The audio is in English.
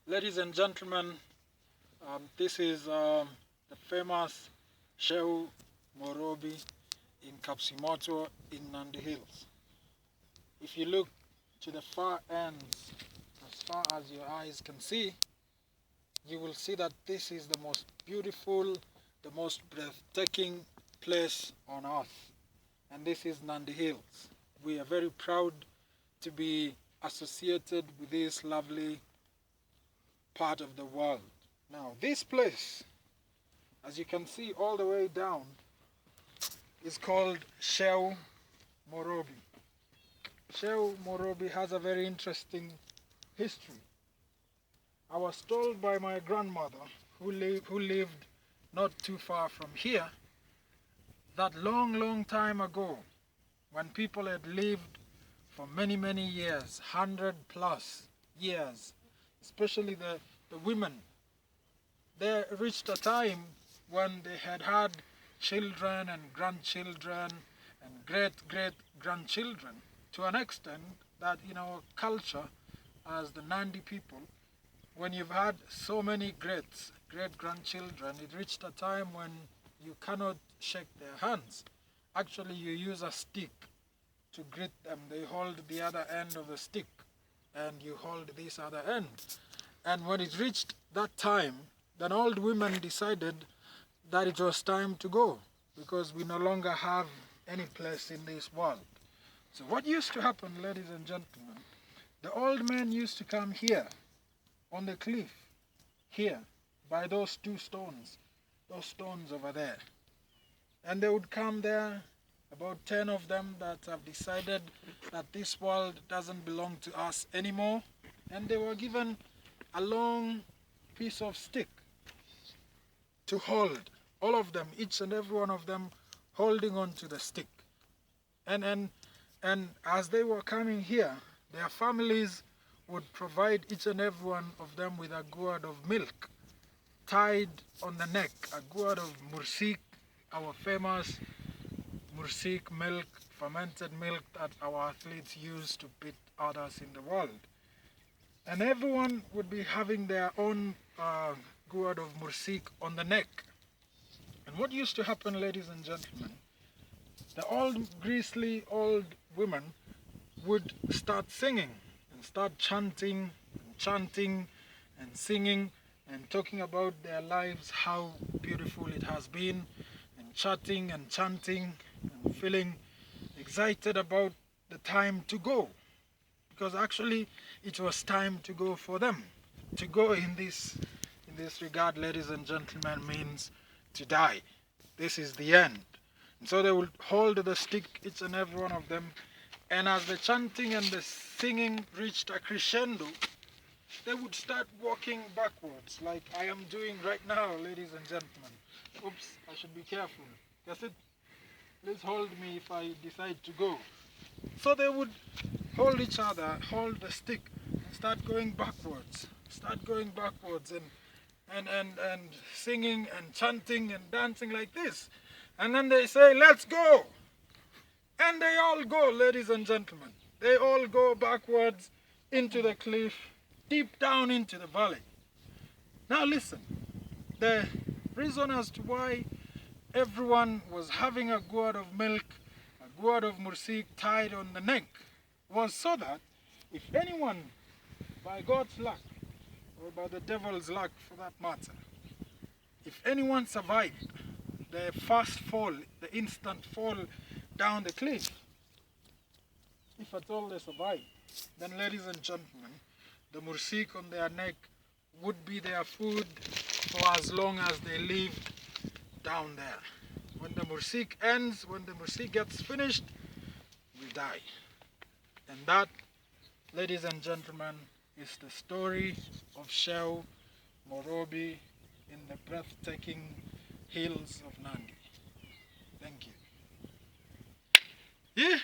Ladies and gentlemen, this is the famous Sheu Morobi in Kapsimoto in Nandi Hills. If you look to the far ends, as far as your eyes can see, you will see that this is the most beautiful, the most breathtaking place on earth. And this is Nandi Hills. We are very proud to be associated with this lovely part of the world. Now, this place, as you can see all the way down, is called Sheu Morobi. Sheu Morobi has a very interesting history. I was told by my grandmother, who lived not too far from here, that long time ago, when people had lived for many years, 100+ years, especially the women, they reached a time when they had children and grandchildren and great-grandchildren, to an extent that in our culture as the Nandi people, when you've had so many great-grandchildren, it reached a time when you cannot shake their hands. Actually, you use a stick to greet them. They hold the other end of the stick and you hold this other end. And when it reached that time, then old women decided that it was time to go, because we no longer have any place in this world. So what used to happen, ladies and gentlemen, the old men used to come here on the cliff, here, by those two stones, those stones over there. And they would come there, about 10 of them that have decided that this world doesn't belong to us anymore. And they were given a long piece of stick to hold, all of them, each and every one of them holding on to the stick. And as they were coming here, their families would provide each and every one of them with a gourd of milk tied on the neck, a gourd of mursik, our famous mursik milk, fermented milk that our athletes use to beat others in the world. And everyone would be having their own gourd of mursik on the neck. And what used to happen, ladies and gentlemen, the grisly old women would start singing and start chanting and singing and talking about their lives, how beautiful it has been, and chatting and chanting and feeling excited about the time to go. Because actually it was time to go for them. To go in this regard, ladies and gentlemen, means to die. This is the end. And so they would hold the stick, each and every one of them, and as the chanting and the singing reached a crescendo, they would start walking backwards, like I am doing right now, ladies and gentlemen. Oops, I should be careful. Guess it? Please hold me if I decide to go. So they would hold each other, hold the stick, and start going backwards and singing and chanting and dancing like this. And then they say, let's go. And they all go, ladies and gentlemen. They all go backwards into the cliff, deep down into the valley. Now listen, the reason as to why everyone was having a gourd of milk, a gourd of mursik tied on the neck, was so that if anyone, by God's luck, or by the devil's luck for that matter, if anyone survived the first fall, the instant fall down the cliff, if at all they survived, then ladies and gentlemen, the mursik on their neck would be their food for as long as they lived down there. When the mursik ends, when the mursik gets finished, we die. And that, ladies and gentlemen, is the story of Sheu Morobi in the breathtaking hills of Nandi. Thank you. Yeah.